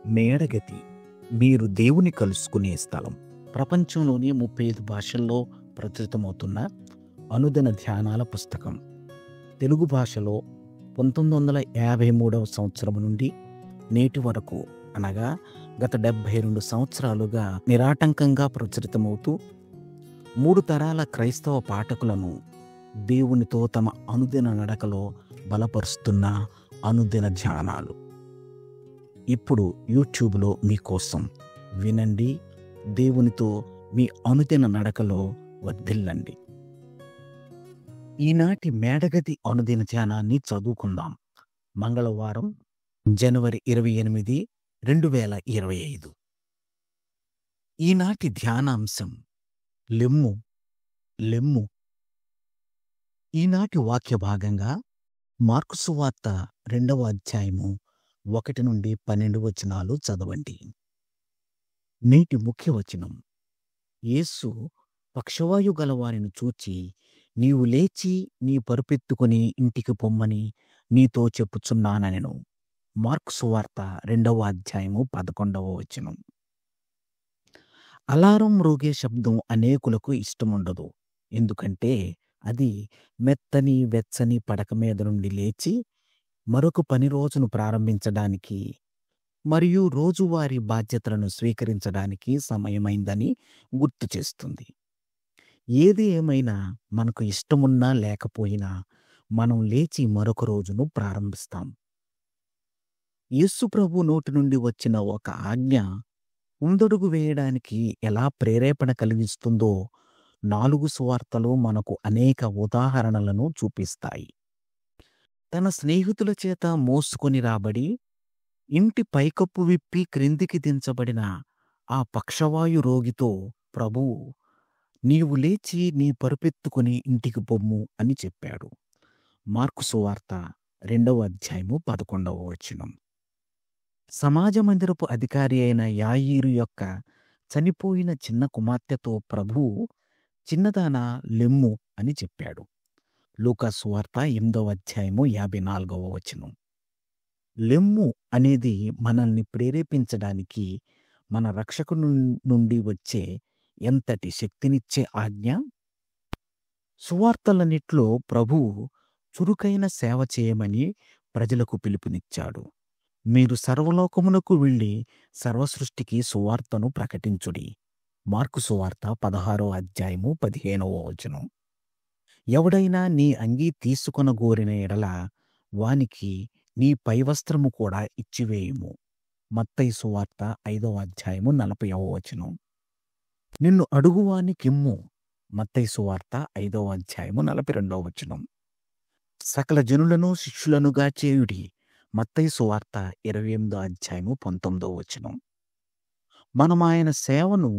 మేడగది మీరు దేవుని కలుసుకునే స్థలం. ప్రపంచంలోని 35 భాషల్లో ప్రచురితమవుతున్న అనుదిన ధ్యానాల పుస్తకం. తెలుగు భాషలో 1953 సంవత్సరం నుండి నేటి వరకు, అనగా గత 72 సంవత్సరాలుగా నిరాటంకంగా ప్రచురితమవుతూ 3 తరాల క్రైస్తవ పాఠకులను దేవునితో తమ అనుదిన నడకలో బలపరుస్తున్న అనుదిన ధ్యానాలు ఇప్పుడు యూట్యూబ్లో మీకోసం. వినండి, దేవునితో మీ అనుదిన నడకలో వర్ధిల్లండి. ఈనాటి మేడగది అనుదిన ధ్యానాన్ని చదువుకుందాం. మంగళవారం, జనవరి 28, 2025. ఈనాటి ధ్యానాంశం లెమ్ము లెమ్ము. ఈనాటి వాక్య భాగంగా మార్కు సువార్త 2వ అధ్యాయము 1 నుండి 12 వచనాలు చదవండి. నేటి ముఖ్య వచనం: యేసు పక్షవాయు గలవారిని చూచి, నీవు లేచి నీ పరుపెత్తుకుని ఇంటికి పొమ్మని నీతో చెప్పుచున్నానెను. మార్కు సువార్త 2వ అధ్యాయము 11వ వచనం. అలారం మ్రోగే శబ్దం అనేకులకు ఇష్టముండదు. ఎందుకంటే అది మెత్తని వెచ్చని పడక మీద నుండి లేచి మరొక పని రోజును ప్రారంభించడానికి మరియు రోజువారీ బాధ్యతలను స్వీకరించడానికి సమయమైందని గుర్తు చేస్తుంది. ఏది ఏమైనా, మనకు ఇష్టమున్నా లేకపోయినా మనం లేచి మరొక రోజును ప్రారంభిస్తాం. యేసు ప్రభు నోటి నుండి వచ్చిన ఒక ఆజ్ఞ ముందడుగు వేయడానికి ఎలా ప్రేరేపణ కలిగిస్తుందో 4 సువార్తలు మనకు అనేక ఉదాహరణలను చూపిస్తాయి. తన స్నేహితుల చేత మోసుకొని రాబడి ఇంటి పైకప్పు విప్పి క్రిందికి దించబడిన ఆ పక్షవాయు రోగితో ప్రభువు, నీవు లేచి నీ పరుపెత్తుకుని ఇంటికి పొమ్ము అని చెప్పాడు. మార్కు సువార్త 2వ అధ్యాయము 11వ వచనం. సమాజ మందిరపు అధికారి అయిన యాయీరు యొక్క చనిపోయిన చిన్న కుమార్తెతో ప్రభువు, చిన్నదానా లెమ్ము అని చెప్పాడు. లూకా సువార్త 8వ అధ్యాయము 54వ వచనం. లెమ్ము అనేది మనల్ని ప్రేరేపించడానికి మన రక్షకుని నుండి వచ్చే ఎంతటి శక్తినిచ్చే ఆజ్ఞ. సువార్తలన్నిట్లో ప్రభువు చురుకైన సేవ చేయమని ప్రజలకు పిలుపునిచ్చాడు. మీరు సర్వలోకమునకు వెళ్ళి సర్వసృష్టికి సువార్తను ప్రకటించుడి. మార్కు సువార్త 16వ అధ్యాయము 15వ వచనం. ఎవడైనా నీ అంగీ తీసుకొనగోరిన ఎడల వానికి నీ పైవస్త్రము కూడా ఇచ్చివేయుము. మత్తయి సువార్త 5వ అధ్యాయము 40వ వచనం. నిన్ను అడుగువానికిమ్ము. మత్తయి సువార్త 5వ అధ్యాయము 42వ వచనం. సకల జనులను శిష్యులనుగా చేయుడి. మత్తయి సువార్త 28వ అధ్యాయము 19వ వచనం. మనం ఆయన సేవను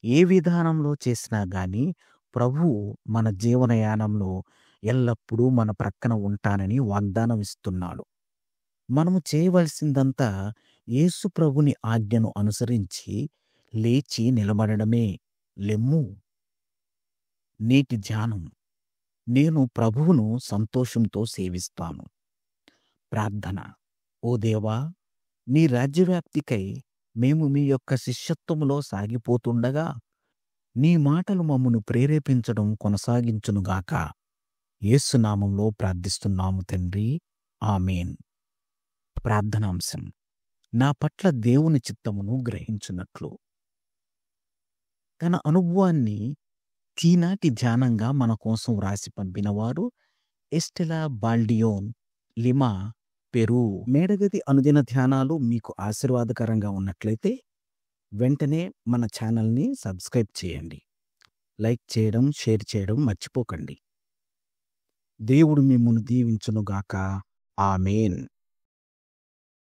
ఏ విధానంలో చేసినా గాని ప్రభువు మన జీవనయానంలో ఎల్లప్పుడూ మన ప్రక్కన ఉంటానని వాగ్దానం ఇస్తున్నాడు. మనము చేయవలసిందంతా యేసు ప్రభుని ఆజ్ఞను అనుసరించి లేచి నిలబడడమే. లెమ్ము. నేటి ధ్యానం: నేను ప్రభువును సంతోషంతో సేవిస్తాను. ప్రార్థన: ఓ దేవా, నీ రాజ్యవ్యాప్తికై మేము మీ యొక్క శిష్యత్వములో సాగిపోతుండగా నీ మాటలు మమ్మను ప్రేరేపించడం కొనసాగించునుగాక. యేసు నామంలో ప్రార్థిస్తున్నాము తండ్రి, ఆమేన్. ప్రార్థనాంశం: నా పట్ల దేవుని చిత్తమును గ్రహించున్నట్లు. తన అనుభవాన్ని ఈనాటి ధ్యానంగా మన కోసం వ్రాసి పంపినవారు ఎస్టెలా బాల్డియోన్, లిమా, పెరూ. మేడగది అనుదిన ధ్యానాలు మీకు ఆశీర్వాదకరంగా ఉన్నట్లయితే వెంటనే మన ఛానల్ని సబ్స్క్రైబ్ చేయండి. లైక్ చేయడం, షేర్ చేయడం మర్చిపోకండి. దేవుడు మిమ్మును దీవించునుగాక. ఆమేన్.